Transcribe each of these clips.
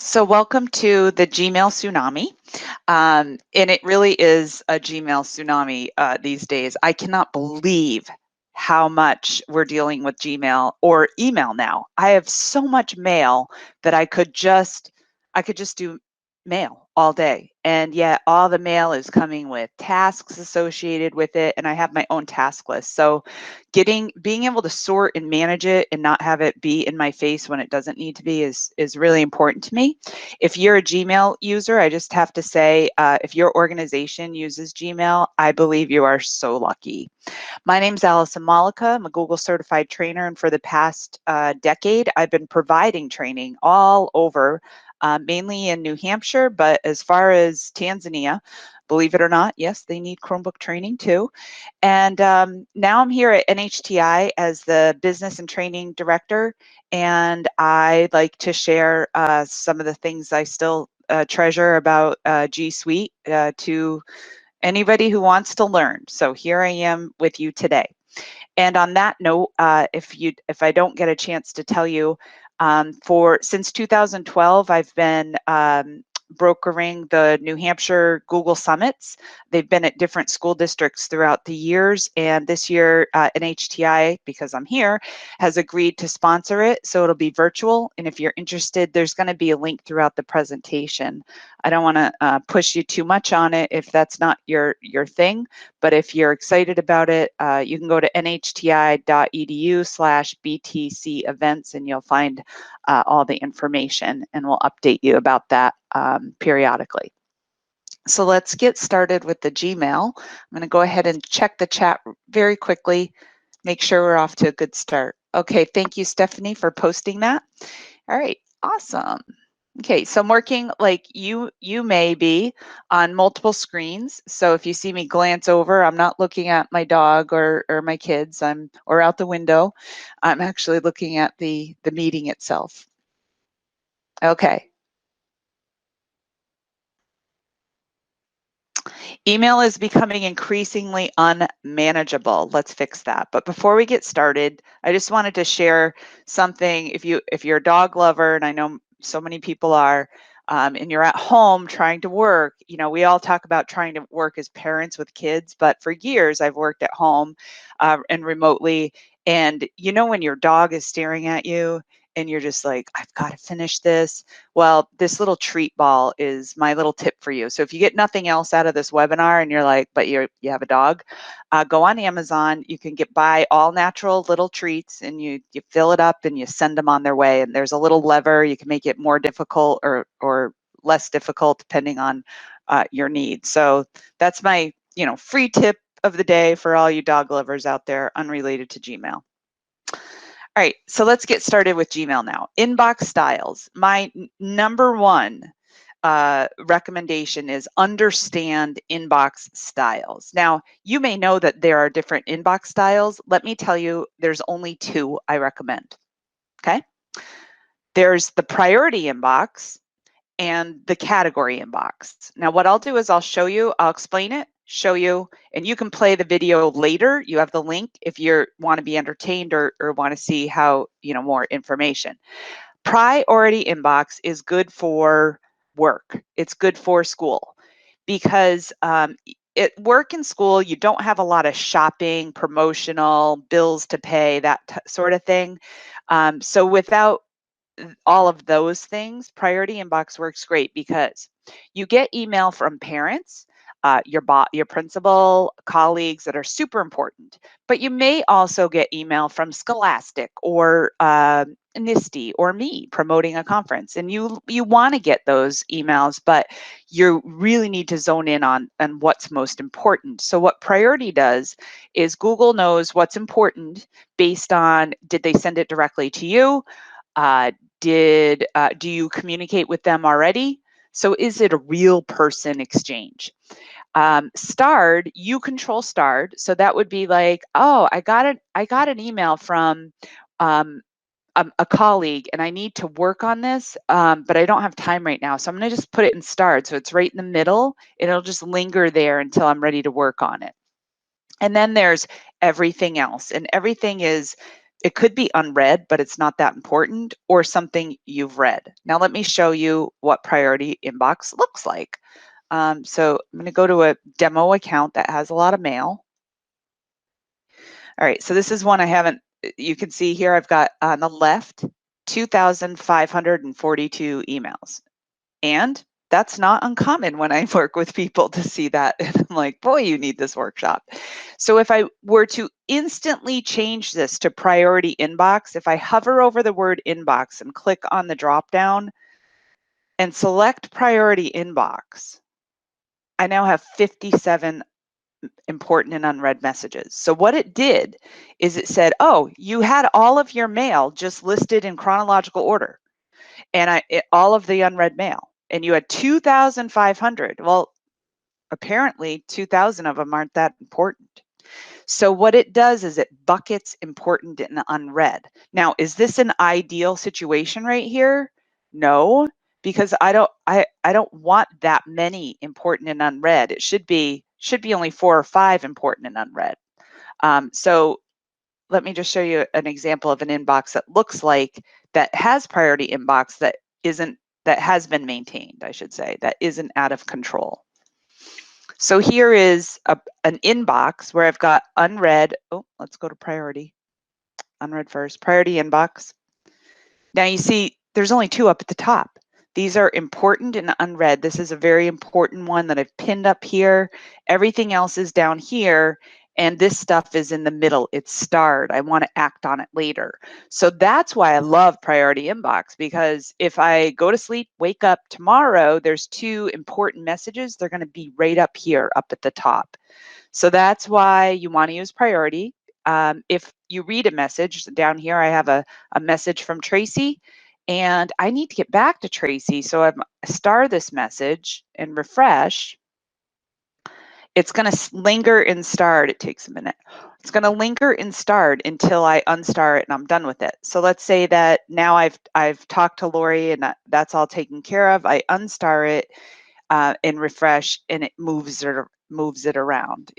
So welcome to the Gmail tsunami. And it really is a Gmail tsunami these days. I cannot believe how much we're dealing with Gmail or email now. I have so much mail that I could just do mail all day. And yet all the mail is coming with tasks associated with it. And I have my own task list. So being able to sort and manage it and not have it be in my face when it doesn't need to be is really important to me. If you're a Gmail user, I just have to say, if your organization uses Gmail, I believe you are so lucky. My name's Allison Malika. I'm a Google certified trainer, and for the past decade, I've been providing training all over, mainly in New Hampshire, but as far as Tanzania, believe it or not, yes, they need Chromebook training too. And now I'm here at NHTI as the business and training director, and I like to share some of the things I still treasure about G Suite to anybody who wants to learn. So here I am with you today. And on that note, if I don't get a chance to tell you, since 2012, I've been brokering the New Hampshire Google Summits. They've been at different school districts throughout the years, and this year NHTI, because I'm here, has agreed to sponsor it, so it'll be virtual. And if you're interested, there's going to be a link throughout the presentation. I don't want to push you too much on it if that's not your thing, but if you're excited about it, you can go to nhti.edu/BTC events and you'll find all the information, and we'll update you about that periodically. So let's get started with the Gmail. I'm going to go ahead and check the chat very quickly, make sure we're off to a good start. Okay, thank you, Stephanie, for posting that. All right, awesome. Okay, so I'm working like you may be on multiple screens. So if you see me glance over, I'm not looking at my dog or my kids, or out the window. I'm actually looking at the meeting itself. Okay. Email is becoming increasingly unmanageable. Let's fix that. But before we get started, I just wanted to share something. If you're a dog lover, and I know so many people are, and you're at home trying to work, we all talk about trying to work as parents with kids, but for years I've worked at home and remotely. And when your dog is staring at you and you're just like, I've got to finish this. Well, this little treat ball is my little tip for you. So if you get nothing else out of this webinar and you're like, but you have a dog, go on Amazon. You can buy all natural little treats, and you fill it up and you send them on their way. And there's a little lever. You can make it more difficult or less difficult depending on your needs. So that's my free tip of the day for all you dog lovers out there, unrelated to Gmail. All right, so let's get started with Gmail now. Inbox styles. My number one recommendation is understand inbox styles. Now, you may know that there are different inbox styles. Let me tell you, there's only two I recommend, okay? There's the priority inbox and the category inbox. Now, what I'll do is I'll explain it, show you, and you can play the video later. You have the link if you want to be entertained or want to see how, more information. Priority inbox is good for work. It's good for school because at work and school, you don't have a lot of shopping, promotional, bills to pay, that sort of thing. So without all of those things, priority inbox works great because you get email from parents, your principal, colleagues that are super important, but you may also get email from Scholastic or NIST or me promoting a conference, and you want to get those emails, but you really need to zone in on what's most important. So what priority does is Google knows what's important based on, did they send it directly to you? Do you communicate with them already? So is it a real person exchange? Starred, you control starred. So that would be like, oh, I got an email from a colleague and I need to work on this, but I don't have time right now. So I'm going to just put it in starred. So it's right in the middle. It'll just linger there until I'm ready to work on it. And then there's everything else. And everything is It could be unread, but it's not that important, or something you've read. Now let me show you what priority inbox looks like. So I'm going to go to a demo account that has a lot of mail. All right, so this is one I haven't, you can see here I've got on the left 2,542 emails. And that's not uncommon when I work with people to see that. And I'm like, boy, you need this workshop. So if I were to instantly change this to priority inbox, if I hover over the word inbox and click on the drop down and select priority inbox, I now have 57 important and unread messages. So what it did is it said, oh, you had all of your mail just listed in chronological order, and all of the unread mail, and you had 2,500. Well, apparently 2,000 of them aren't that important. So what it does is it buckets important and unread. Now, is this an ideal situation right here? No, because I don't want that many important and unread. It should be only 4 or 5 important and unread. So let me just show you an example of an inbox that looks like that has priority inbox that has been maintained, I should say, that isn't out of control. So here is an inbox where I've got unread. Oh, let's go to priority. Unread first, priority inbox. Now you see there's only 2 up at the top. These are important and unread. This is a very important one that I've pinned up here. Everything else is down here, and this stuff is in the middle. It's starred. I want to act on it later. So that's why I love priority inbox, because if I go to sleep, wake up tomorrow, there's 2 important messages. They're going to be right up here, up at the top. So that's why you want to use priority. If you read a message down here, I have a message from Tracy, and I need to get back to Tracy. So I star this message and refresh. It's going to linger in starred. It takes a minute. It's going to linger in starred until I unstar it and I'm done with it. So let's say that now I've talked to Lori and that's all taken care of. I unstar it and refresh, and it moves it around.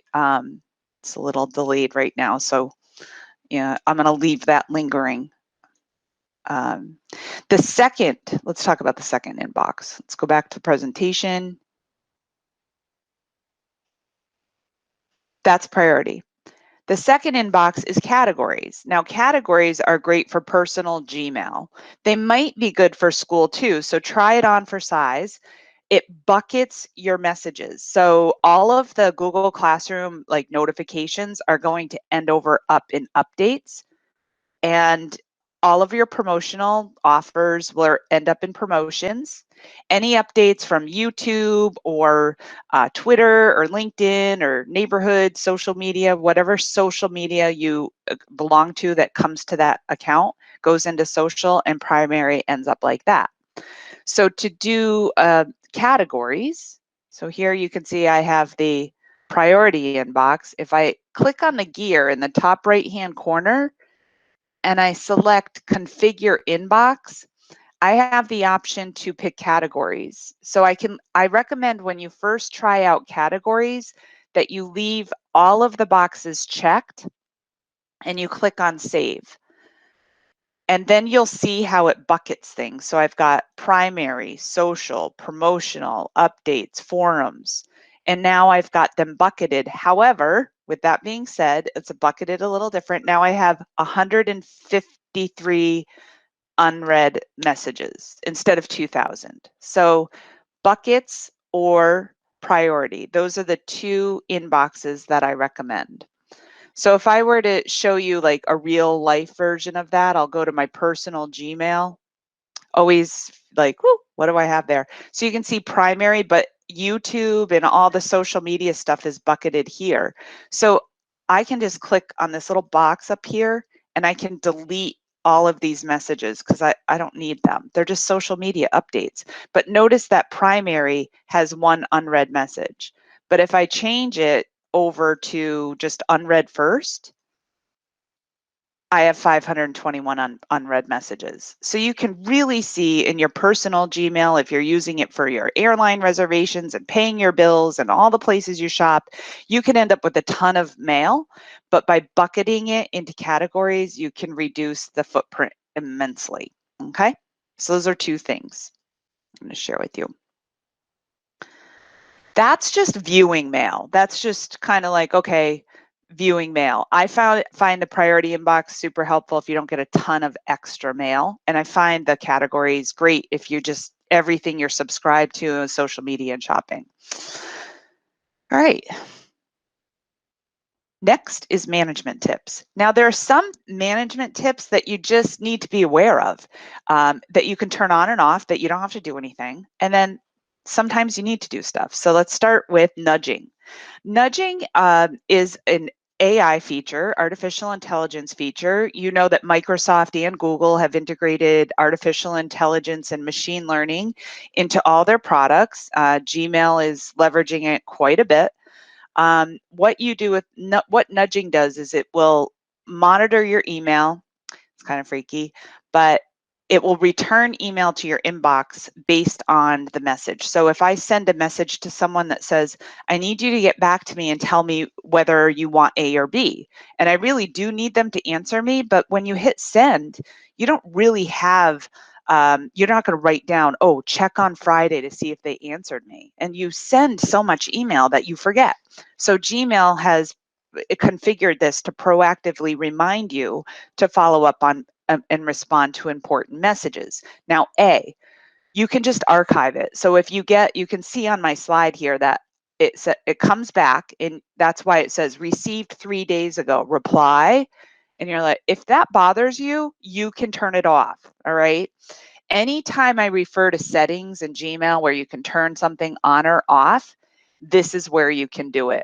It's a little delayed right now, so yeah, I'm going to leave that lingering. Let's talk about the second inbox. Let's go back to the presentation. That's priority. The second inbox is categories. Now, categories are great for personal Gmail. They might be good for school too, so try it on for size. It buckets your messages. So all of the Google Classroom like notifications are going to end over up in updates, and all of your promotional offers will end up in promotions. Any updates from YouTube or Twitter or LinkedIn or neighborhood social media, whatever social media you belong to that comes to that account goes into social, and primary ends up like that. So to do categories, so here you can see I have the priority inbox. If I click on the gear in the top right-hand corner and I select configure inbox, I have the option to pick categories. So I recommend when you first try out categories that you leave all of the boxes checked and you click on save. And then you'll see how it buckets things. So I've got primary, social, promotional, updates, forums, and now I've got them bucketed. However, with that being said, it's bucketed a little different. Now I have 153 unread messages instead of 2,000. So buckets or priority, those are the 2 inboxes that I recommend. So if I were to show you like a real life version of that, I'll go to my personal Gmail. Always like, whoo, what do I have there? So you can see primary, but YouTube and all the social media stuff is bucketed here. So I can just click on this little box up here and I can delete all of these messages because I don't need them. They're just social media updates. But notice that primary has 1 unread message. But if I change it over to just unread first, I have 521 unread messages. So you can really see in your personal Gmail, if you're using it for your airline reservations and paying your bills and all the places you shop, you can end up with a ton of mail, but by bucketing it into categories, you can reduce the footprint immensely, okay? So those are two things I'm gonna share with you. That's just viewing mail. That's just kind of like, okay, viewing mail. I find the priority inbox super helpful if you don't get a ton of extra mail. And I find the categories great if you just everything you're subscribed to on social media and shopping. All right. Next is management tips. Now, there are some management tips that you just need to be aware of, that you can turn on and off, that you don't have to do anything. And then sometimes you need to do stuff. So let's start with nudging. Nudging is an AI feature, artificial intelligence feature. You know that Microsoft and Google have integrated artificial intelligence and machine learning into all their products. Gmail is leveraging it quite a bit. What you do with what nudging does is it will monitor your email. It's kind of freaky, but it will return email to your inbox based on the message. So if I send a message to someone that says, I need you to get back to me and tell me whether you want A or B, and I really do need them to answer me, but when you hit send, you don't really have, you're not going to write down, oh, check on Friday to see if they answered me. And you send so much email that you forget. So Gmail has configured this to proactively remind you to follow up on and respond to important messages. Now, you can just archive it. So if you can see on my slide here that it comes back, and that's why it says received 3 days ago, reply. And you're like, if that bothers you, you can turn it off. All right. Anytime I refer to settings in Gmail where you can turn something on or off, this is where you can do it.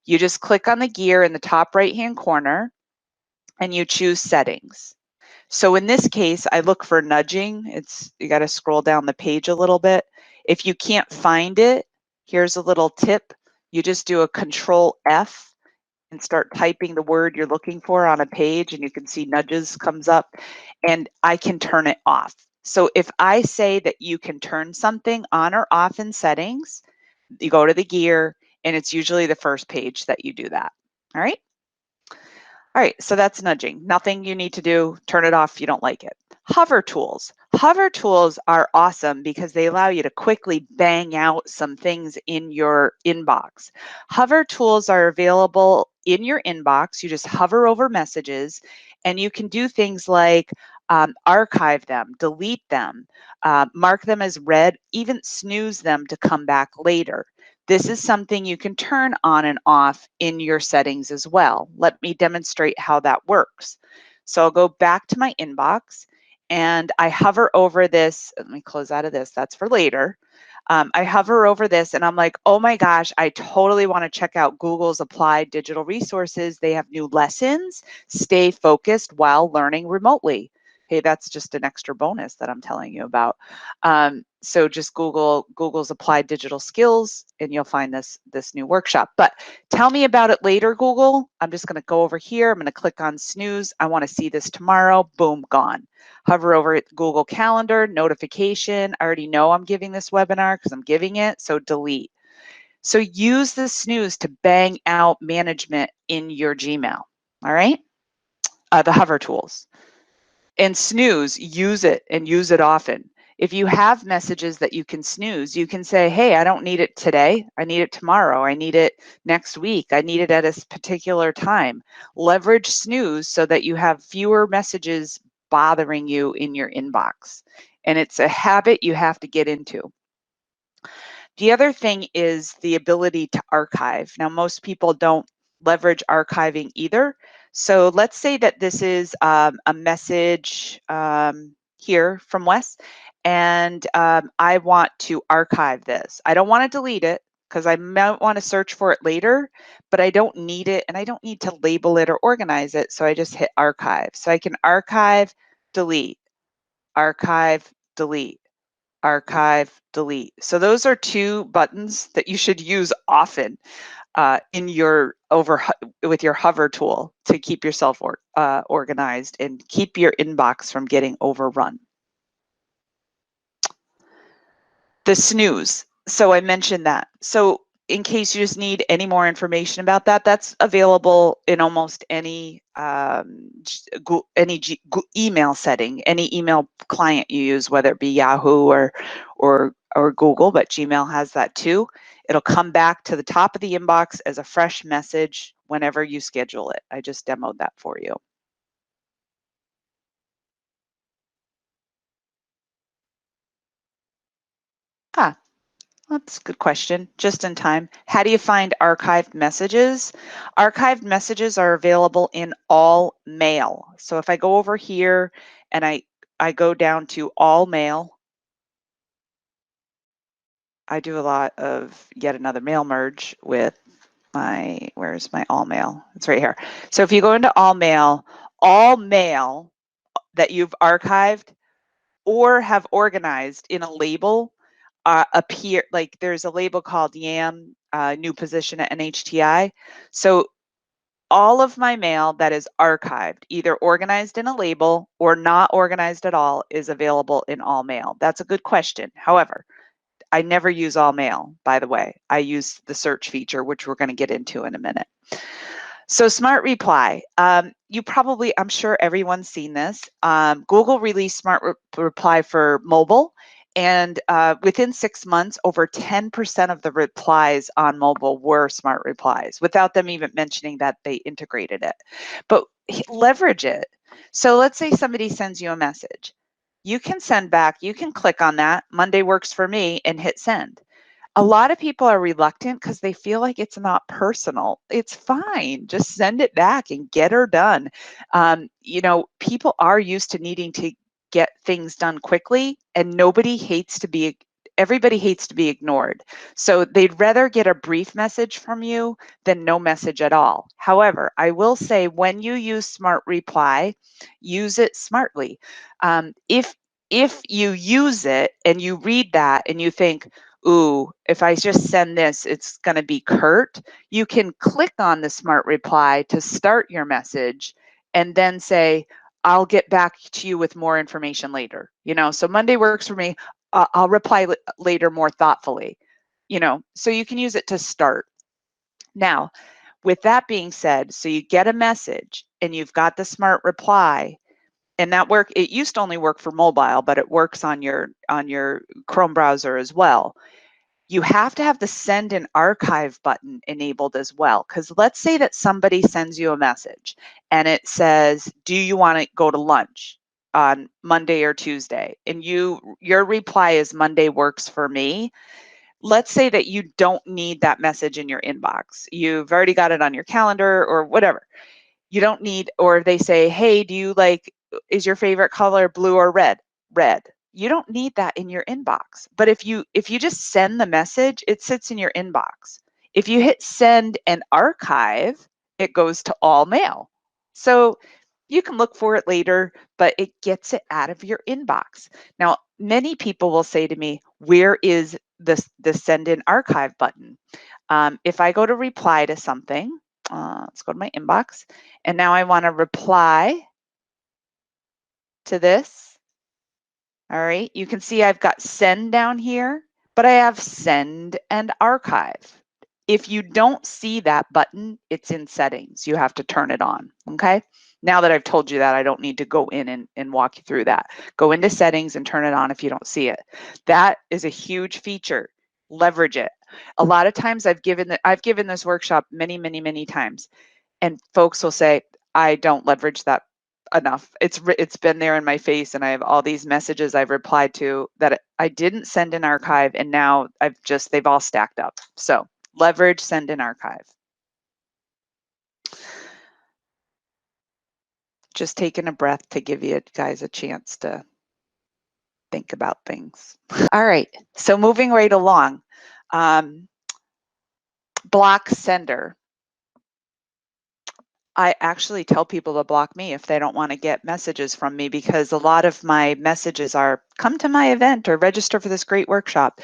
You just click on the gear in the top right-hand corner and you choose settings. So in this case, I look for nudging. You got to scroll down the page a little bit. If you can't find it, here's a little tip. You just do a Control F and start typing the word you're looking for on a page, and you can see nudges comes up, and I can turn it off. So if I say that you can turn something on or off in settings, you go to the gear, and it's usually the first page that you do that. All right. All right, so that's nudging. Nothing you need to do. Turn it off if you don't like it. Hover tools. Hover tools are awesome because they allow you to quickly bang out some things in your inbox. Hover tools are available in your inbox. You just hover over messages and you can do things like archive them, delete them, mark them as read, even snooze them to come back later. This is something you can turn on and off in your settings as well. Let me demonstrate how that works. So I'll go back to my inbox and I hover over this. Let me close out of this. That's for later. I hover over this and I'm like, oh my gosh, I totally want to check out Google's Applied Digital Resources. They have new lessons. Stay focused while learning remotely. Hey, that's just an extra bonus that I'm telling you about. So just Google's Applied Digital Skills and you'll find this new workshop. But tell me about it later, Google. I'm just going to go over here. I'm going to click on snooze. I want to see this tomorrow. Boom, gone. Hover over at Google Calendar, notification. I already know I'm giving this webinar because I'm giving it, so delete. So use the snooze to bang out management in your Gmail, all right? The hover tools. And snooze, use it and use it often. If you have messages that you can snooze, you can say, hey, I don't need it today. I need it tomorrow. I need it next week. I need it at a particular time. Leverage snooze so that you have fewer messages bothering you in your inbox. And it's a habit you have to get into. The other thing is the ability to archive. Now, most people don't leverage archiving either. So let's say that this is a message here from Wes, and I want to archive this. I don't want to delete it because I might want to search for it later, but I don't need it and I don't need to label it or organize it. So I just hit archive. So I can archive, delete, archive, delete, archive, delete. So those are two buttons that you should use often. in your with your hover tool to keep yourself organized and keep your inbox from getting overrun. The snooze. So I mentioned that. So in case you just need any more information about that, that's available in almost any email setting, any email client you use, whether it be Yahoo or Google, but Gmail has that too. It'll come back to the top of the inbox as a fresh message whenever you schedule it. I just demoed that for you. Ah, that's a good question. Just in time. How do you find archived messages? Archived messages are available in all mail. So if I go over here and I go down to all mail, I do a lot of yet another mail merge with where's my all mail? It's right here. So if you go into all mail that you've archived or have organized in a label appear, like there's a label called YAM, new position at NHTI. So all of my mail that is archived, either organized in a label or not organized at all, is available in all mail. That's a good question. However, I never use all mail, by the way. I use the search feature, which we're going to get into in a minute. So Smart Reply, you probably, I'm sure everyone's seen this. Google released Smart Reply for mobile, and within 6 months, over 10% of the replies on mobile were Smart Replies, without them even mentioning that they integrated it. But leverage it. So let's say somebody sends you a message. You can send back, you can click on that, Monday works for me, and hit send. A lot of people are reluctant because they feel like it's not personal. It's fine. Just send it back and get her done. You know, people are used to needing to get things done quickly, and everybody hates to be ignored. So they'd rather get a brief message from you than no message at all. However, I will say when you use Smart Reply, use it smartly. If you use it and you read that and you think, ooh, if I just send this, it's going to be curt, you can click on the Smart Reply to start your message and then say, I'll get back to you with more information later. You know, so Monday works for me. I'll reply later more thoughtfully. You know, so you can use it to start. Now, with that being said, so you get a message and you've got the Smart Reply, and it used to only work for mobile, but it works on your Chrome browser as well. You have to have the send and archive button enabled as well. Because let's say that somebody sends you a message and it says, do you want to go to lunch on Monday or Tuesday? And your reply is Monday works for me. Let's say that you don't need that message in your inbox. You've already got it on your calendar or whatever. You don't need, or they say, hey, is your favorite color blue or red? Red. You don't need that in your inbox. But if you just send the message, it sits in your inbox. If you hit send and archive, it goes to all mail. So you can look for it later, but it gets it out of your inbox. Now, many people will say to me, where is the send and archive button? If I go to reply to something, let's go to my inbox, and now I want to reply to this. All right, you can see I've got send down here, but I have send and archive. If you don't see that button, it's in settings. You have to turn it on, okay? Now that I've told you that, I don't need to go in and walk you through that. Go into settings and turn it on if you don't see it. That is a huge feature. Leverage it. A lot of times I've given this workshop many times, and folks will say, I don't leverage that enough. It's been there in my face, and I have all these messages I've replied to that I didn't send in archive, and now they've all stacked up. So leverage, send in archive. Just taking a breath to give you guys a chance to think about things. All right, so moving right along. Block sender. I actually tell people to block me if they don't want to get messages from me, because a lot of my messages are come to my event or register for this great workshop.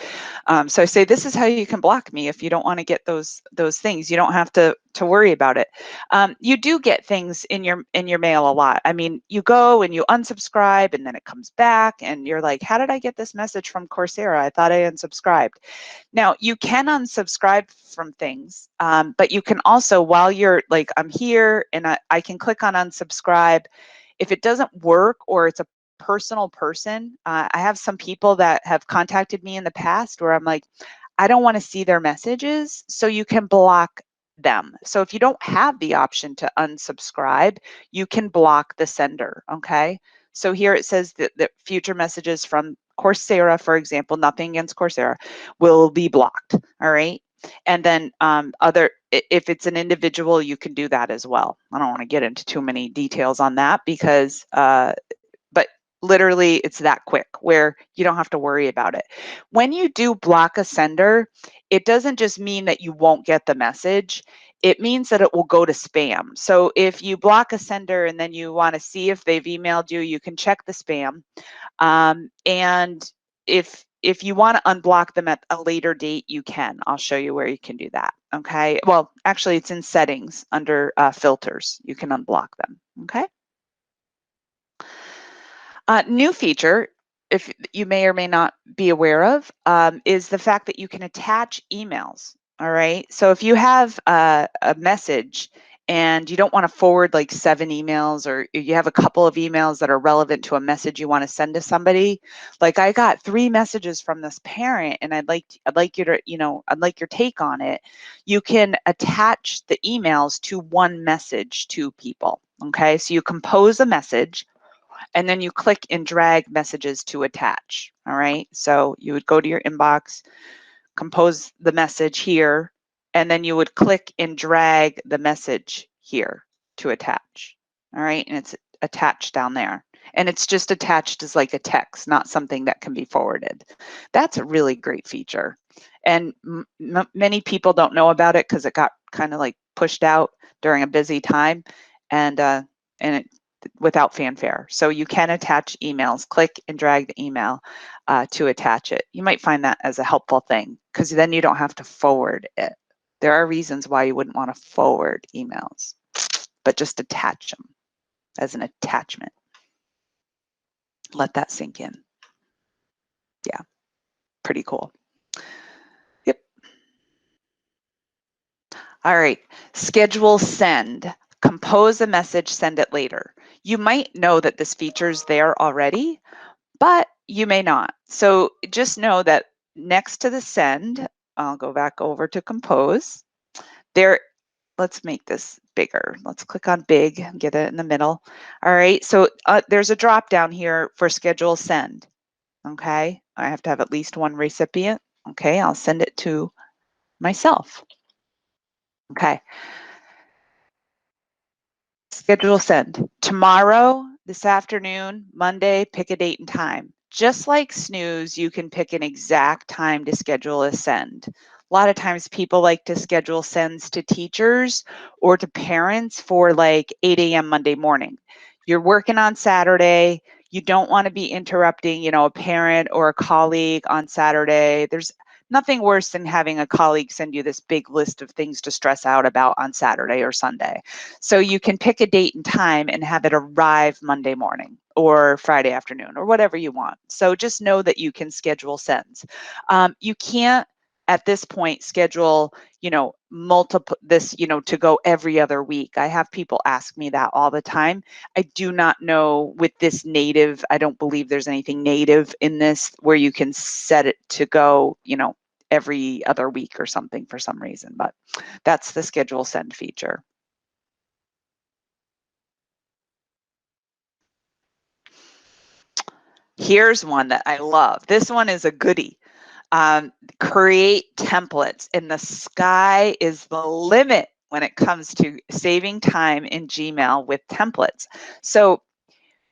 So I say, this is how you can block me if you don't want to get those things. You don't have to worry about it. You do get things in your mail a lot. I mean, you go and you unsubscribe and then it comes back and you're like, how did I get this message from Coursera? I thought I unsubscribed. Now, you can unsubscribe from things, but you can also, while you're like, I'm here and I can click on unsubscribe. If it doesn't work or it's a personal person, I have some people that have contacted me in the past where I'm like, I don't want to see their messages, so you can block them. So if you don't have the option to unsubscribe, you can block the sender, okay? So here it says that future messages from Coursera, for example, nothing against Coursera, will be blocked, all right? And then if it's an individual, you can do that as well. I don't want to get into too many details on that because, but literally it's that quick where you don't have to worry about it. When you do block a sender, it doesn't just mean that you won't get the message. It means that it will go to spam. So if you block a sender and then you want to see if they've emailed you, you can check the spam. And if you want to unblock them at a later date, you can. I'll show you where you can do that. Okay. Well, actually, it's in settings under filters. You can unblock them. Okay. New feature, if you may or may not be aware of, is the fact that you can attach emails. All right. So if you have a message and you don't want to forward like 7 emails, or you have a couple of emails that are relevant to a message you want to send to somebody, like I got 3 messages from this parent and I'd like you to, I'd like your take on it. You can attach the emails to one message to people. Okay. So you compose a message and then you click and drag messages to attach. All right. So you would go to your inbox, compose the message here, and then you would click and drag the message here to attach. All right. And it's attached down there. And it's just attached as like a text, not something that can be forwarded. That's a really great feature. And many people don't know about it because it got kind of like pushed out during a busy time and it without fanfare. So you can attach emails, click and drag the email to attach it. You might find that as a helpful thing because then you don't have to forward it. There are reasons why you wouldn't want to forward emails, but just attach them as an attachment. Let that sink in. Yeah, pretty cool. Yep. All right, schedule send. Compose a message, send it later. You might know that this feature's there already, but you may not. So just know that next to the send, I'll go back over to compose. There, let's make this bigger. Let's click on big and get it in the middle. All right, so there's a drop down here for schedule send. Okay, I have to have at least one recipient. Okay, I'll send it to myself. Okay. Schedule send. Tomorrow, this afternoon, Monday, pick a date and time. Just like snooze, you can pick an exact time to schedule a send. A lot of times people like to schedule sends to teachers or to parents for like 8 a.m. Monday morning. You're working on Saturday. You don't want to be interrupting, a parent or a colleague on Saturday. There's nothing worse than having a colleague send you this big list of things to stress out about on Saturday or Sunday. So you can pick a date and time and have it arrive Monday morning or Friday afternoon or whatever you want. So just know that you can schedule sends. You can't at this point schedule, multiple to go every other week. I have people ask me that all the time. I do not know with this native, I don't believe there's anything native in this where you can set it to go, every other week or something for some reason, but that's the schedule send feature. Here's one that I love. This one is a goodie. Create templates, and the sky is the limit when it comes to saving time in Gmail with templates. So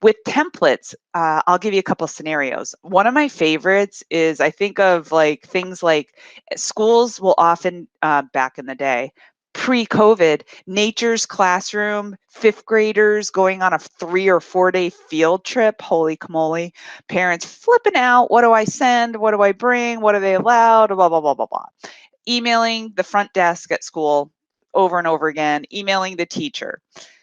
with templates, I'll give you a couple of scenarios. One of my favorites is I think of like things like schools will often, back in the day, pre-COVID, nature's classroom, 5th graders going on a 3 or 4 day field trip. Holy camole. Parents flipping out. What do I send? What do I bring? What are they allowed? Blah, blah, blah, blah, blah. Emailing the front desk at school over and over again, emailing the teacher.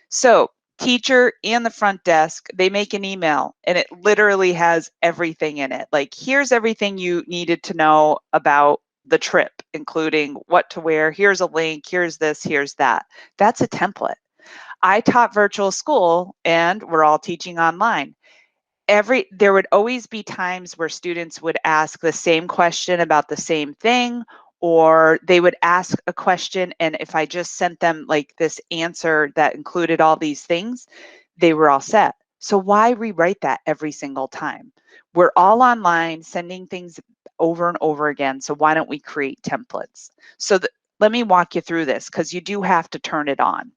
So teacher and the front desk, they make an email and it literally has everything in it. Like, here's everything you needed to know about the trip, including what to wear. Here's a link. Here's this. Here's that. That's a template. I taught virtual school and we're all teaching online. There would always be times where students would ask the same question about the same thing, or they would ask a question, and if I just sent them like this answer that included all these things, they were all set. So why rewrite that every single time? We're all online sending things over and over again, so why don't we create templates? So let me walk you through this, because you do have to turn it on.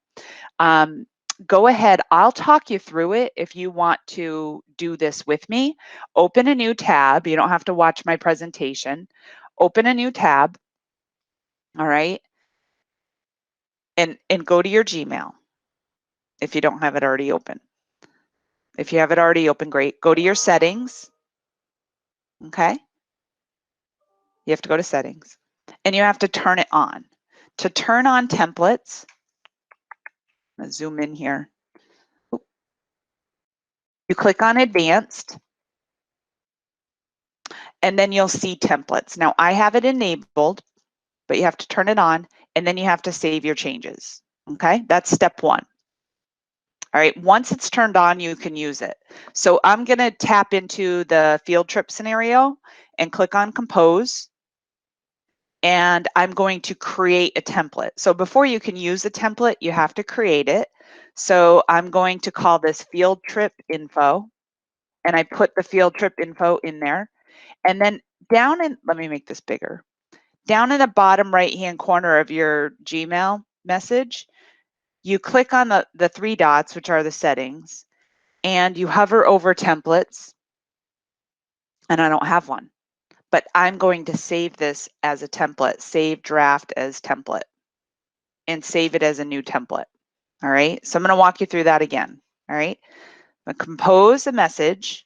Go ahead, I'll talk you through it if you want to do this with me. Open a new tab. You don't have to watch my presentation. Open a new tab, all right? And go to your Gmail if you don't have it already open. If you have it already open, great. Go to your settings, okay? You have to go to settings, and you have to turn it on. To turn on templates, I'm gonna zoom in here. You click on advanced, and then you'll see templates. Now I have it enabled, but you have to turn it on, and then you have to save your changes, okay? That's step one. All right, once it's turned on, you can use it. So I'm gonna tap into the field trip scenario and click on compose, and I'm going to create a template. So before you can use a template, you have to create it. So I'm going to call this field trip info, and I put the field trip info in there. And then down in, let me make this bigger. Down in the bottom right-hand corner of your Gmail message, you click on the 3 dots, which are the settings, and you hover over templates, and I don't have one, but I'm going to save this as a template, save draft as template, and save it as a new template, all right? So I'm gonna walk you through that again, all right? I'm gonna compose a message.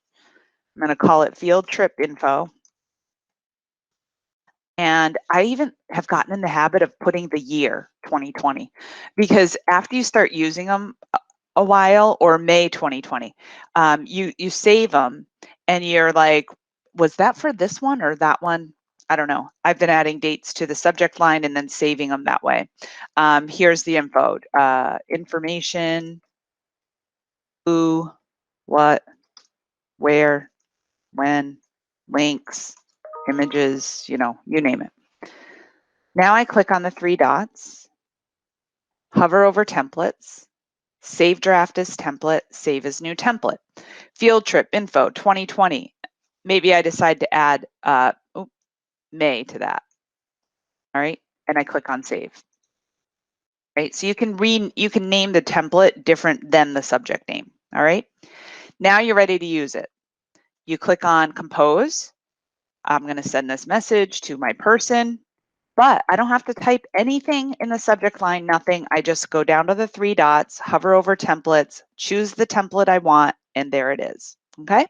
I'm gonna call it field trip info. And I even have gotten in the habit of putting the year 2020, because after you start using them a while, or May 2020, you save them and you're like, was that for this one or that one? I don't know. I've been adding dates to the subject line and then saving them that way. Here's the info, information, who, what, where, when, links, images, you name it. Now I click on the 3 dots, hover over templates, save draft as template, save as new template. Field trip info 2020. Maybe I decide to add May to that. All right, and I click on save. Right, so you can name the template different than the subject name. All right, now you're ready to use it. You click on compose. I'm going to send this message to my person. But I don't have to type anything in the subject line, nothing. I just go down to the 3 dots, hover over templates, choose the template I want, and there it is, okay?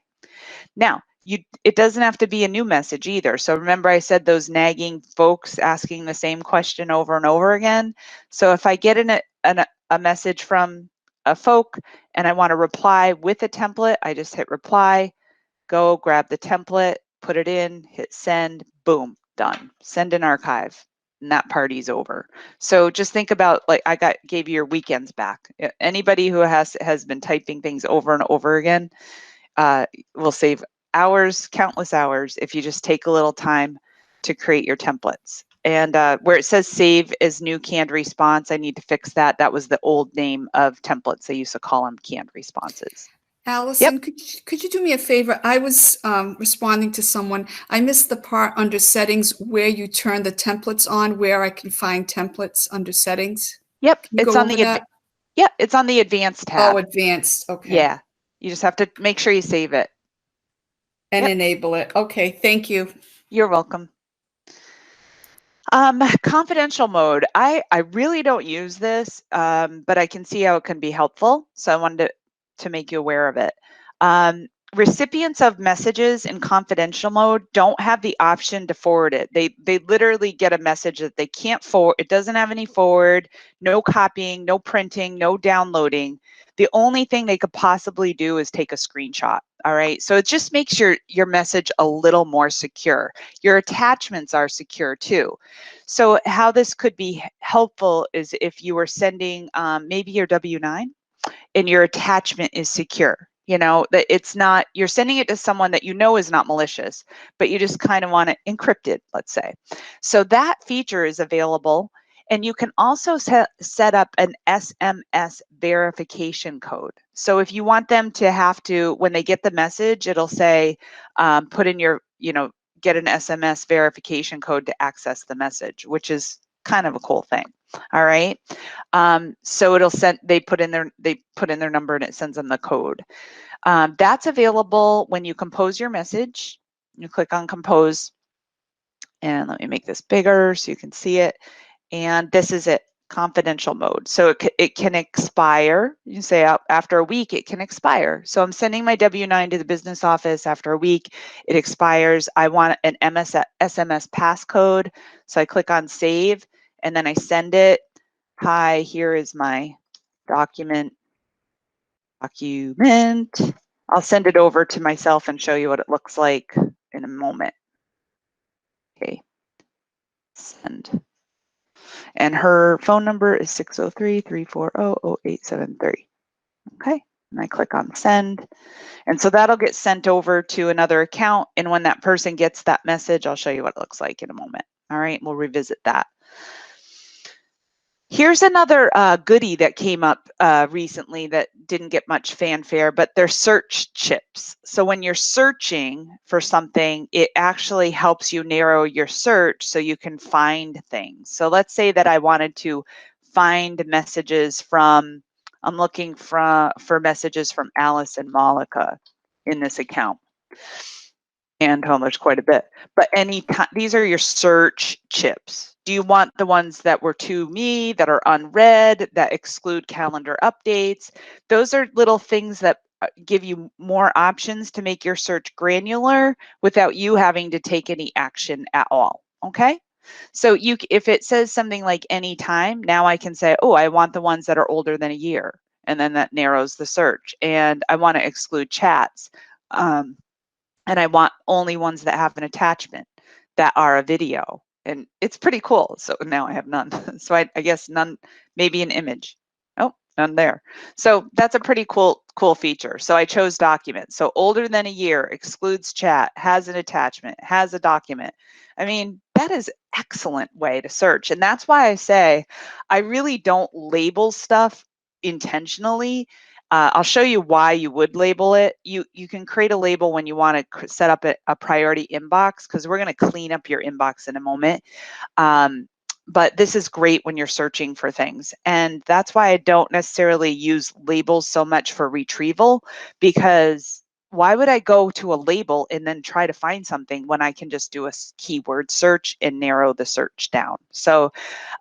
Now, it doesn't have to be a new message either. So remember I said those nagging folks asking the same question over and over again? So if I get a message from a folk and I want to reply with a template, I just hit reply, go grab the template, put it in, hit send, boom, done. Send and archive, and that party's over. So just think about, like, gave you your weekends back. Anybody who has been typing things over and over again will save hours, countless hours, if you just take a little time to create your templates. And where it says save as new canned response, I need to fix that. That was the old name of templates. They used to call them canned responses. Allison, yep. Could you do me a favor? I was responding to someone. I missed the part under settings where you turn the templates on, where I can find templates under settings. Yep, it's on the it's on the advanced tab. Oh, advanced. Okay. Yeah, you just have to make sure you save it and enable it. Okay, thank you. You're welcome. Confidential mode. I really don't use this, but I can see how it can be helpful. So I wanted to make you aware of it. Recipients of messages in confidential mode don't have the option to forward it. They literally get a message that they can't forward. It doesn't have any forward, no copying, no printing, no downloading. The only thing they could possibly do is take a screenshot. All right. So it just makes your message a little more secure. Your attachments are secure too. So how this could be helpful is if you were sending maybe your W-9 and your attachment is secure. You know, that it's not, you're sending it to someone that you know is not malicious, but you just kind of want it encrypted, let's say. So that feature is available. And you can also set up an SMS verification code. So if you want them to have to, when they get the message, it'll say, put in your, get an SMS verification code to access the message, which is kind of a cool thing. All right. So it'll send, they put in their number and it sends them the code. That's available when you compose your message. You click on compose, and let me make this bigger so you can see it. And this is it, confidential mode. So it can expire. You say after a week, it can expire. So I'm sending my W-9 to the business office. After a week, it expires. I want an SMS passcode. So I click on save, and then I send it. Hi, here is my document. I'll send it over to myself and show you what it looks like in a moment. Okay, send. And her phone number is 603-340-0873. Okay, and I click on send. And so that'll get sent over to another account. And when that person gets that message, I'll show you what it looks like in a moment. All right, we'll revisit that. Here's another goodie that came up recently that didn't get much fanfare, but they're search chips. So when you're searching for something, it actually helps you narrow your search so you can find things. So let's say that I wanted to find messages from, I'm looking for messages from Alice and Malika in this account. And there's quite a bit, but these are your search chips. Do you want the ones that were to me, that are unread, that exclude calendar updates? Those are little things that give you more options to make your search granular without you having to take any action at all. Okay. So if it says something like anytime, now I can say, oh, I want the ones that are older than a year. And then that narrows the search. And I want to exclude chats. And I want only ones that have an attachment that are a video. And it's pretty cool. So now I have none. So I guess none, maybe an image. Oh, none there. So that's a pretty cool feature. So I chose document. So older than a year, excludes chat, has an attachment, has a document. I mean, that is excellent way to search. And that's why I say I really don't label stuff intentionally. I'll show you why you would label it. You can create a label when you want to set up a priority inbox, because we're going to clean up your inbox in a moment. But this is great when you're searching for things. And that's why I don't necessarily use labels so much for retrieval, because why would I go to a label and then try to find something when I can just do a keyword search and narrow the search down? So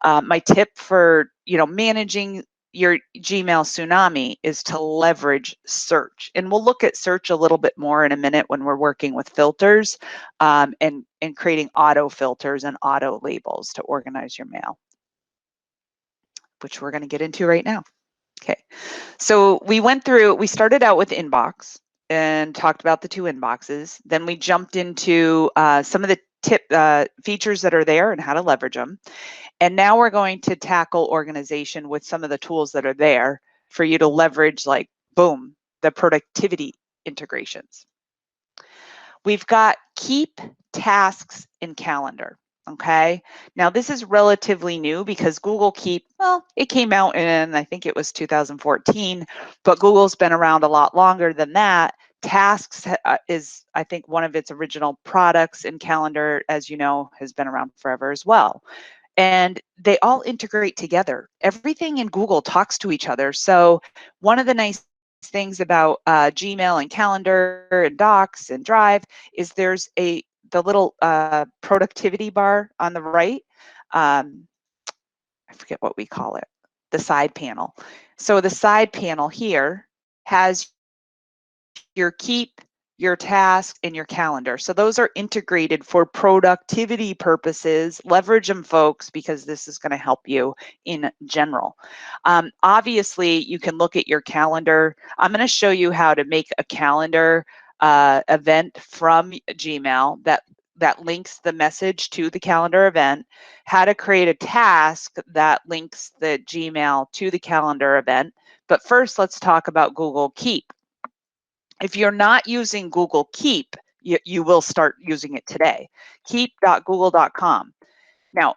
my tip for managing your Gmail Tsunami is to leverage search. And we'll look at search a little bit more in a minute when we're working with filters and creating auto filters and auto labels to organize your mail, which we're going to get into right now. Okay, so we started out with inbox and talked about the two inboxes. Then we jumped into some of the features that are there and how to leverage them. And now we're going to tackle organization with some of the tools that are there for you to leverage, like, boom, the productivity integrations. We've got keep tasks in calendar. Okay. Now this is relatively new because Google Keep, well, it came out in, I think it was 2014, but Google's been around a lot longer than that. Tasks is, I think, one of its original products, in calendar, as you know, has been around forever as well. And they all integrate together. Everything in Google talks to each other. So one of the nice things about Gmail and Calendar and Docs and Drive is there's the little productivity bar on the right. I forget what we call it, the side panel. So the side panel here has your keep, your task, and your calendar. So those are integrated for productivity purposes. Leverage them, folks, because this is going to help you in general. Obviously, you can look at your calendar. I'm going to show you how to make a calendar event from Gmail that links the message to the calendar event, how to create a task that links the Gmail to the calendar event. But first, let's talk about Google Keep. If you're not using Google Keep, you will start using it today. Keep.google.com. Now,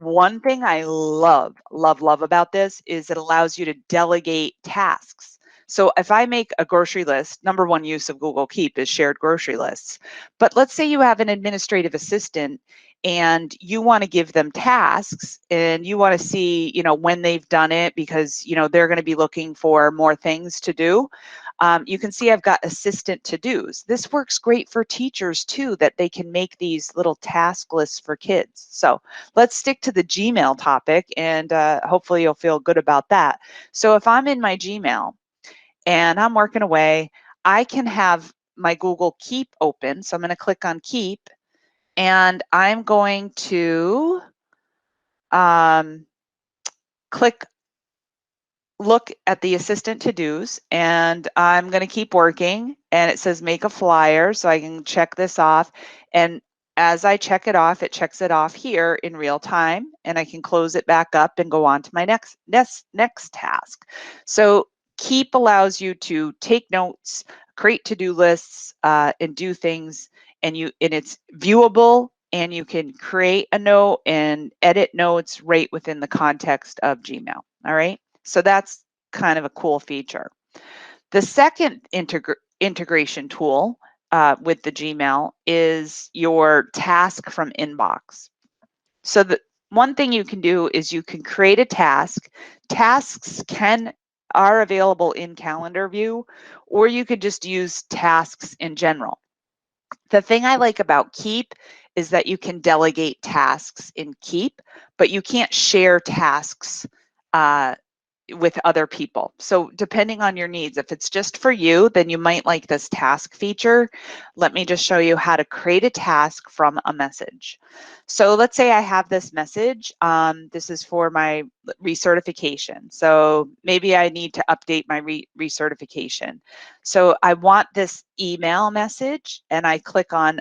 one thing I love about this is it allows you to delegate tasks. So if I make a grocery list, number one use of Google Keep is shared grocery lists. But let's say you have an administrative assistant and you want to give them tasks and you want to see, when they've done it because, they're going to be looking for more things to do. You can see I've got assistant to-dos. This works great for teachers too, that they can make these little task lists for kids. So let's stick to the Gmail topic and hopefully you'll feel good about that. So if I'm in my Gmail and I'm working away, I can have my Google Keep open. So I'm going to click on Keep and I'm going to look at the assistant to-dos and I'm going to keep working, and it says make a flyer, so I can check this off, and as I check it off, it checks it off here in real time, and I can close it back up and go on to my next task. So Keep allows you to take notes, create to-do lists, and do things, and it's viewable, and you can create a note and edit notes right within the context of Gmail. All right. So that's kind of a cool feature. The second integration tool with the Gmail is your task from inbox. So the one thing you can do is you can create a task. Tasks are available in calendar view, or you could just use tasks in general. The thing I like about Keep is that you can delegate tasks in Keep, but you can't share tasks with other people. So depending on your needs, if it's just for you, then you might like this task feature. Let me just show you how to create a task from a message. So let's say I have this message. This is for my recertification. So maybe I need to update my recertification. So I want this email message, and I click on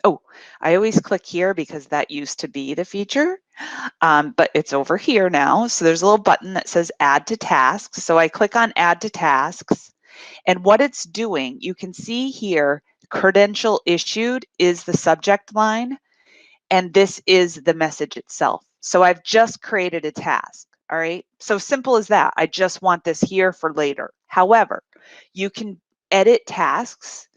oh, I always click here because that used to be the feature, but it's over here now. So there's a little button that says add to tasks. So I click on add to tasks, and what it's doing, you can see here, credential issued is the subject line, and this is the message itself. So I've just created a task. All right. So simple as that. I just want this here for later. However, you can edit tasks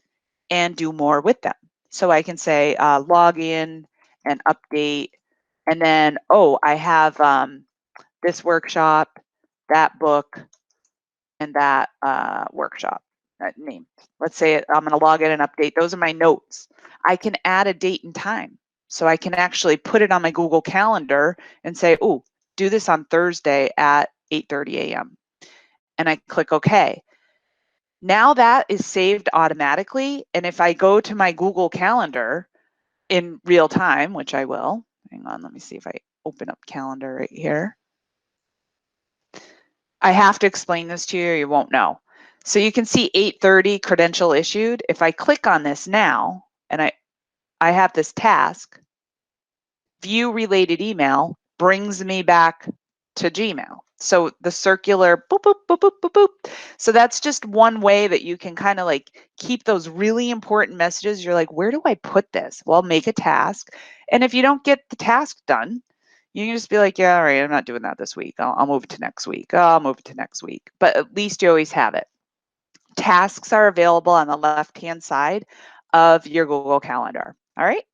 and do more with them. So I can say log in and update, and then, I have this workshop, that book, and that workshop name. Let's say I'm going to log in and update. Those are my notes. I can add a date and time. So I can actually put it on my Google Calendar and say, do this on Thursday at 8:30 a.m. And I click OK. Now that is saved automatically. And if I go to my Google Calendar in real time, which I will, hang on, let me see if I open up calendar right here. I have to explain this to you or you won't know. So you can see 8:30 credential issued. If I click on this now and I have this task, view related email brings me back to Gmail. So the circular boop, boop, boop, boop, boop, boop. So that's just one way that you can kind of like keep those really important messages. You're like, where do I put this? Well, make a task. And if you don't get the task done, you can just be like, yeah, all right, I'm not doing that this week. I'll move it to next week. I'll move it to next week. But at least you always have it. Tasks are available on the left-hand side of your Google Calendar. All right.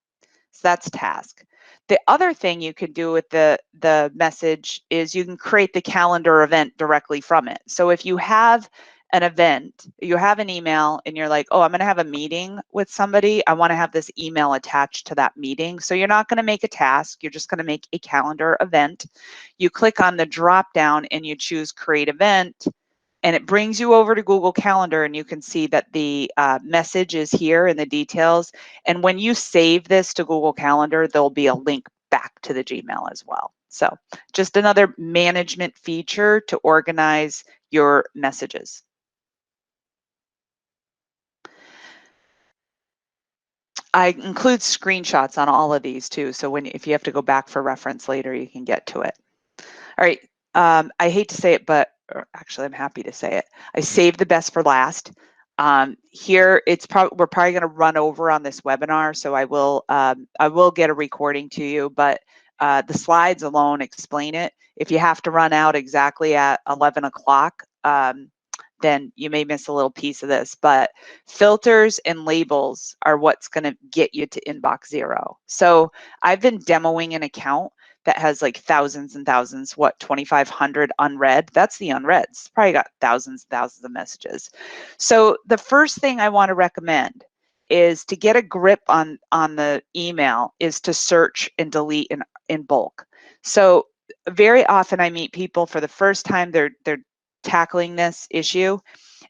So that's task. The other thing you can do with the message is you can create the calendar event directly from it. So if you have an event, you have an email and you're like, oh, I'm going to have a meeting with somebody. I want to have this email attached to that meeting. So you're not going to make a task. You're just going to make a calendar event. You click on the drop down and you choose create event, and it brings you over to Google Calendar, and you can see that the message is here in the details. And when you save this to Google Calendar, there'll be a link back to the Gmail as well. So just another management feature to organize your messages. I include screenshots on all of these too, so if you have to go back for reference later, you can get to it. All right, I hate to say it, but actually I'm happy to say it. I saved the best for last. Here, we're probably going to run over on this webinar, so I will get a recording to you, but the slides alone explain it. If you have to run out exactly at 11 o'clock, then you may miss a little piece of this, but filters and labels are what's going to get you to inbox zero. So I've been demoing an account that has like thousands and thousands, 2,500 unread. That's the unread. It's probably got thousands and thousands of messages. So the first thing I want to recommend is to get a grip on the email is to search and delete in bulk. So very often I meet people for the first time, they're tackling this issue,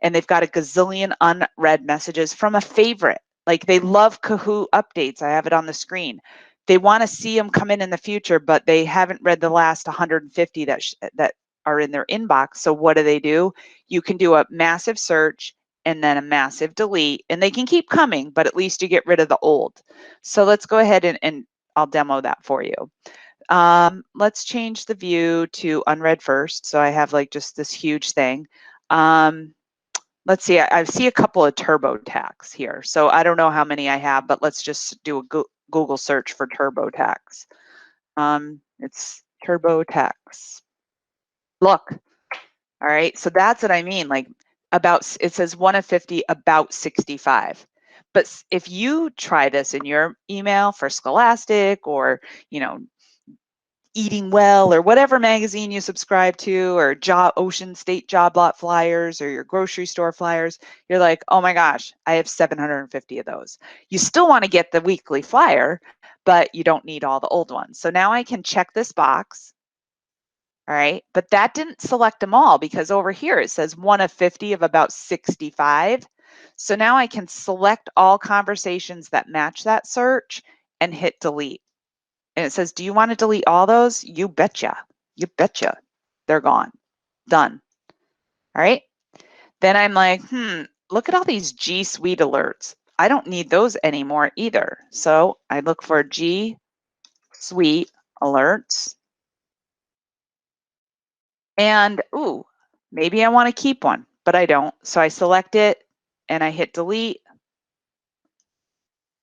and they've got a gazillion unread messages from a favorite. Like they love Kahoot updates. I have it on the screen. They want to see them come in the future, but they haven't read the last 150 that are in their inbox. So what do? You can do a massive search and then a massive delete, and they can keep coming, but at least you get rid of the old. So let's go ahead and I'll demo that for you. Let's change the view to unread first. So I have like just this huge thing. Let's see, I see a couple of TurboTax here. So I don't know how many I have, but let's just do a Google search for TurboTax. It's TurboTax. Look, all right, so that's what I mean. Like it says 1 of 50, about 65. But if you try this in your email for Scholastic or, Eating Well or whatever magazine you subscribe to, or Ocean State job lot flyers or your grocery store flyers, you're like, oh my gosh, I have 750 of those. You still want to get the weekly flyer, but you don't need all the old ones. So now I can check this box. All right, but that didn't select them all because over here it says 1 of 50 of about 65. So now I can select all conversations that match that search and hit delete. And it says, do you want to delete all those? You betcha. You betcha. They're gone. Done. All right. Then I'm like, look at all these G Suite alerts. I don't need those anymore either. So I look for G Suite alerts. And, ooh, maybe I want to keep one, but I don't. So I select it and I hit delete.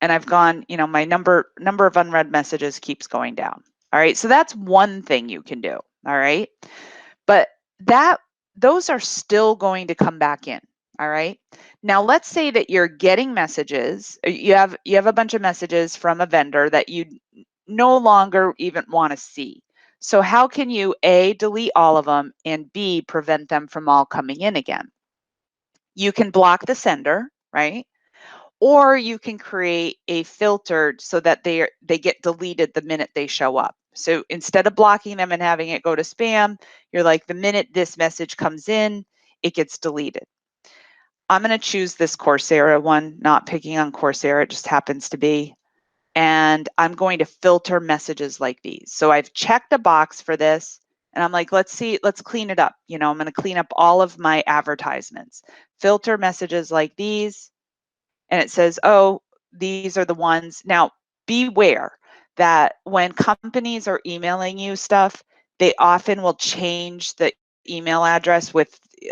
And I've gone, my number of unread messages keeps going down. All right. So that's one thing you can do. All right. But those are still going to come back in. All right. Now let's say that you're getting messages. You have a bunch of messages from a vendor that you no longer even want to see. So how can you A, delete all of them, and B, prevent them from all coming in again? You can block the sender, right? Or you can create a filter so that they get deleted the minute they show up. So instead of blocking them and having it go to spam, you're like, the minute this message comes in, it gets deleted. I'm going to choose this Coursera one, not picking on Coursera, it just happens to be. And I'm going to filter messages like these. So I've checked a box for this, and I'm like, let's clean it up. I'm going to clean up all of my advertisements. Filter messages like these. And it says, oh, these are the ones. Now, beware that when companies are emailing you stuff, they often will change the email address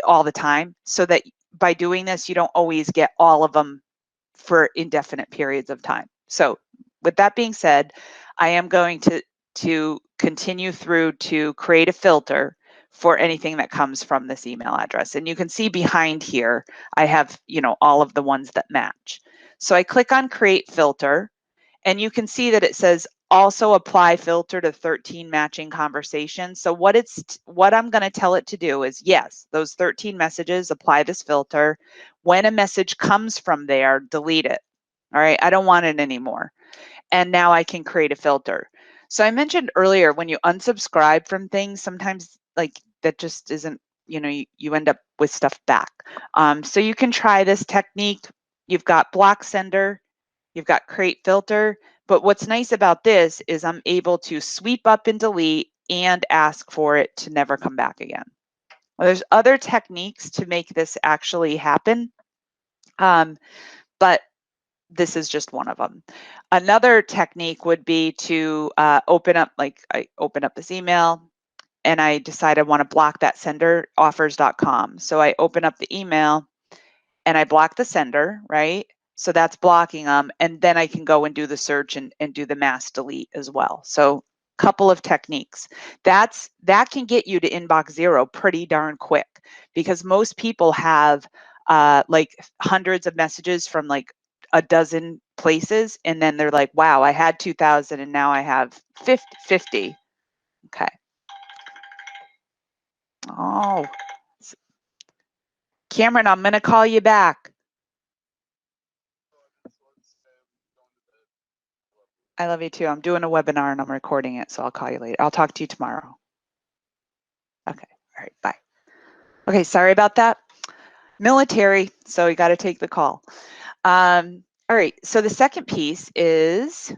all the time, so that by doing this, you don't always get all of them for indefinite periods of time. So with that being said, I am going to continue through to create a filter for anything that comes from this email address. And you can see behind here, I have, all of the ones that match. So I click on create filter, and you can see that it says also apply filter to 13 matching conversations. So what I'm going to tell it to do is, yes, those 13 messages, apply this filter. When a message comes from there, delete it. All right, I don't want it anymore. And now I can create a filter. So I mentioned earlier, when you unsubscribe from things, sometimes like that just isn't, you end up with stuff back. So you can try this technique. You've got block sender, you've got create filter, but what's nice about this is I'm able to sweep up and delete and ask for it to never come back again. Well, there's other techniques to make this actually happen, but this is just one of them. Another technique would be to open up, like I open up this email and I decide I want to block that sender, offers.com. So I open up the email and I block the sender, right? So that's blocking them. And then I can go and do the search and do the mass delete as well. So couple of techniques. That can get you to inbox zero pretty darn quick, because most people have like hundreds of messages from like a dozen places. And then they're like, wow, I had 2,000 and now I have 50. Okay. Oh, Cameron, I'm going to call you back. I love you too. I'm doing a webinar and I'm recording it, so I'll call you later. I'll talk to you tomorrow. Okay. All right. Bye. Okay. Sorry about that. Military. So you got to take the call. All right. So the second piece is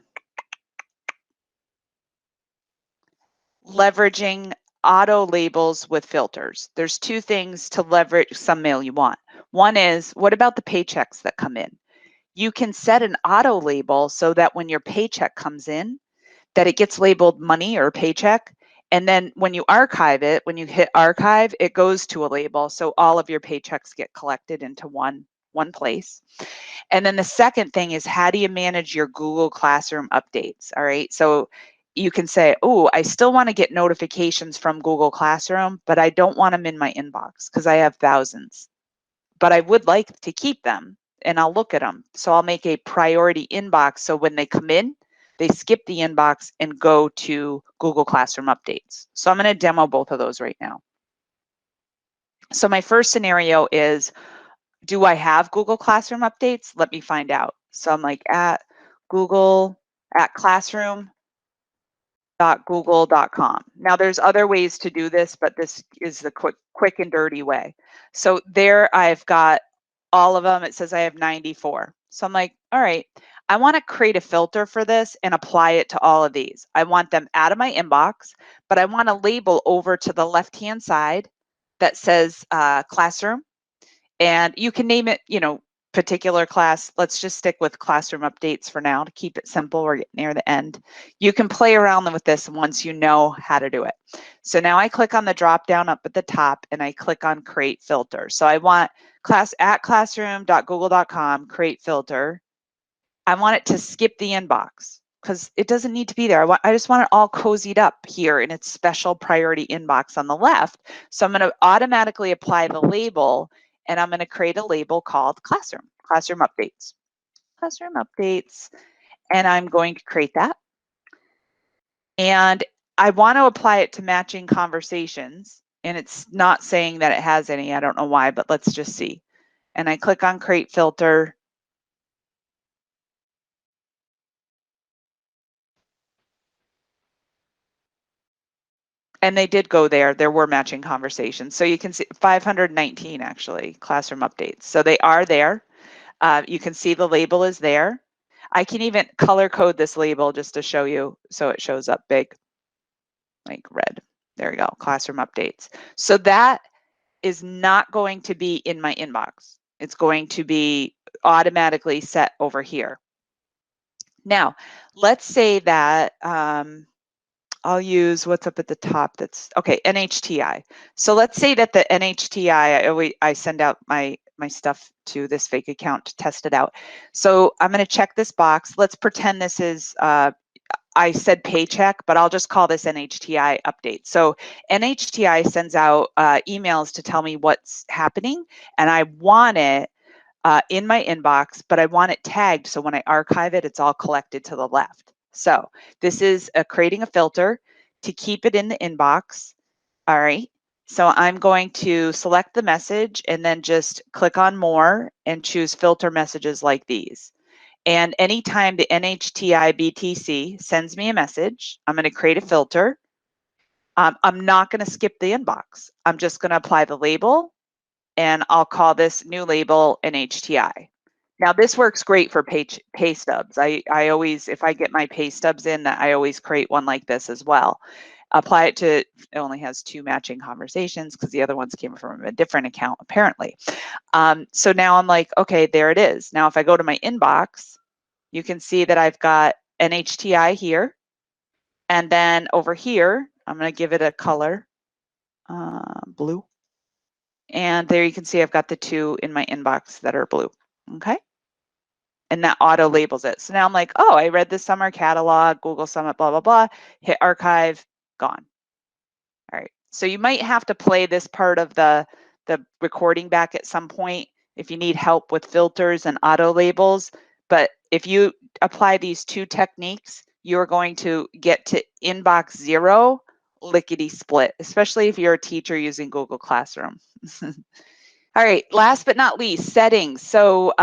leveraging auto labels with filters. There's two things to leverage some mail you want. One is, what about the paychecks that come in? You can set an auto label so that when your paycheck comes in, that it gets labeled money or paycheck. And then when you archive it, when you hit archive, it goes to a label. So all of your paychecks get collected into one place. And then the second thing is, how do you manage your Google Classroom updates? All right. So you can say, oh, I still want to get notifications from Google Classroom, but I don't want them in my inbox because I have thousands. But I would like to keep them and I'll look at them. So I'll make a priority inbox. So when they come in, they skip the inbox and go to Google Classroom updates. So I'm going to demo both of those right now. So my first scenario is, do I have Google Classroom updates? Let me find out. So I'm like at classroom.google.com. Now there's other ways to do this, but this is the quick and dirty way. So there I've got all of them. It says I have 94. So I'm like, all right, I want to create a filter for this and apply it to all of these. I want them out of my inbox, but I want a label over to the left-hand side that says classroom. And you can name it, particular class. Let's just stick with classroom updates for now to keep it simple. We're getting near the end. You can play around with this once you know how to do it. So now I click on the drop down up at the top and I click on create filter. So I want classroom.google.com, create filter. I want it to skip the inbox because it doesn't need to be there. I just want it all cozied up here in its special priority inbox on the left. So I'm going to automatically apply the label and I'm going to create a label called classroom updates, and I'm going to create that. And I want to apply it to matching conversations, and it's not saying that it has any. I don't know why, but let's just see. And I click on create filter. And they did go there. There were matching conversations. So you can see 519 actually classroom updates. So they are there. You can see the label is there. I can even color code this label just to show you so it shows up big, like red. There we go, classroom updates. So that is not going to be in my inbox. It's going to be automatically set over here. Now, let's say that I'll use what's up at the top. That's okay, NHTI. So let's say that the NHTI, I send out my stuff to this fake account to test it out. So I'm going to check this box. Let's pretend this is, I said paycheck, but I'll just call this NHTI update. So NHTI sends out emails to tell me what's happening, and I want it in my inbox, but I want it tagged so when I archive it, it's all collected to the left. So this is creating a filter to keep it in the inbox. All right. So I'm going to select the message and then just click on more and choose filter messages like these. And anytime the NHTI BTC sends me a message, I'm going to create a filter. I'm not going to skip the inbox. I'm just going to apply the label, and I'll call this new label NHTI. Now this works great for pay stubs. I always, if I get my pay stubs in, that I always create one like this as well. Apply it to, it only has 2 matching conversations because the other ones came from a different account apparently. So now I'm like, okay, there it is. Now if I go to my inbox, you can see that I've got NHTI here. And then over here, I'm going to give it a color, blue. And there you can see I've got the 2 in my inbox that are blue. Okay. And that auto labels it. So now I'm like, oh, I read the summer catalog, Google Summit, blah, blah, blah, hit archive, gone. All right. So you might have to play this part of the recording back at some point if you need help with filters and auto labels. But if you apply these 2 techniques, you're going to get to inbox 0 lickety split, especially if you're a teacher using Google Classroom. All right, last but not least, settings. So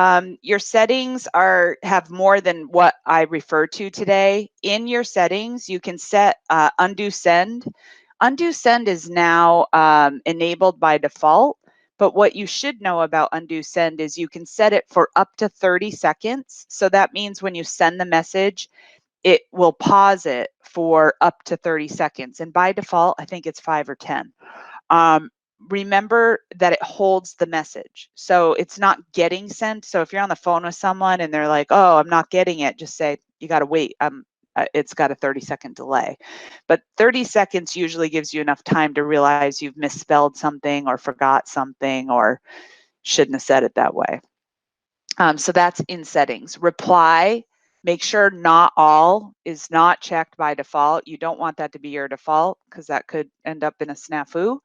your settings have more than what I refer to today. In your settings, you can set undo send. Undo send is now enabled by default, but what you should know about undo send is you can set it for up to 30 seconds. So that means when you send the message, it will pause it for up to 30 seconds. And by default, I think it's 5 or 10. Remember that it holds the message. So it's not getting sent. So if you're on the phone with someone and they're like, oh, I'm not getting it, just say, you got to wait. It's got a 30-second delay. But 30 seconds usually gives you enough time to realize you've misspelled something or forgot something or shouldn't have said it that way. So that's in settings. Reply, make sure not all is not checked by default. You don't want that to be your default because that could end up in a snafu.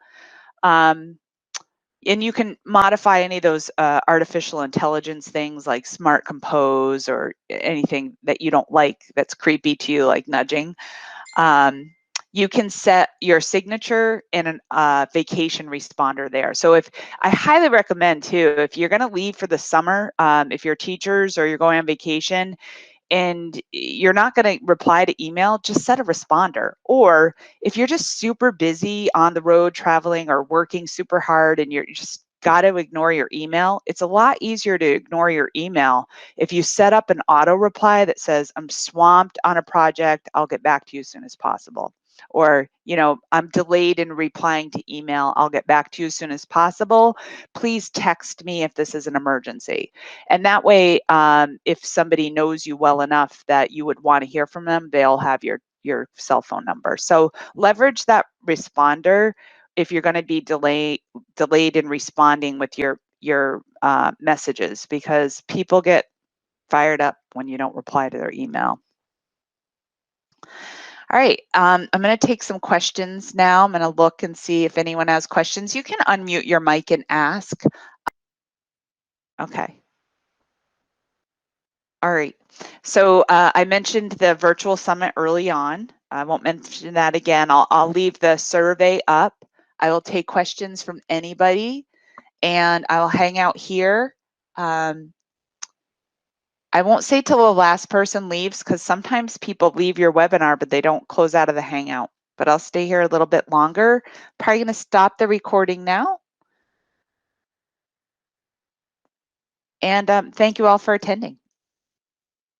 And you can modify any of those artificial intelligence things like smart compose or anything that you don't like that's creepy to you, like nudging. You can set your signature and a vacation responder there. So I highly recommend too, if you're going to leave for the summer, if you're teachers or you're going on vacation, and you're not going to reply to email, just set a responder. Or if you're just super busy on the road traveling or working super hard and you're just got to ignore your email, it's a lot easier to ignore your email if you set up an auto reply that says, I'm swamped on a project, I'll get back to you as soon as possible. Or, I'm delayed in replying to email, I'll get back to you as soon as possible. Please text me if this is an emergency. And that way, if somebody knows you well enough that you would want to hear from them, they'll have your cell phone number. So leverage that responder if you're going to be delayed in responding with your messages, because people get fired up when you don't reply to their email. All right, I'm going to take some questions now. I'm going to look and see if anyone has questions. You can unmute your mic and ask. Okay. All right. So I mentioned the virtual summit early on. I won't mention that again. I'll leave the survey up. I will take questions from anybody, and I'll hang out here. I won't say till the last person leaves, because sometimes people leave your webinar, but they don't close out of the Hangout. But I'll stay here a little bit longer. Probably going to stop the recording now. And thank you all for attending.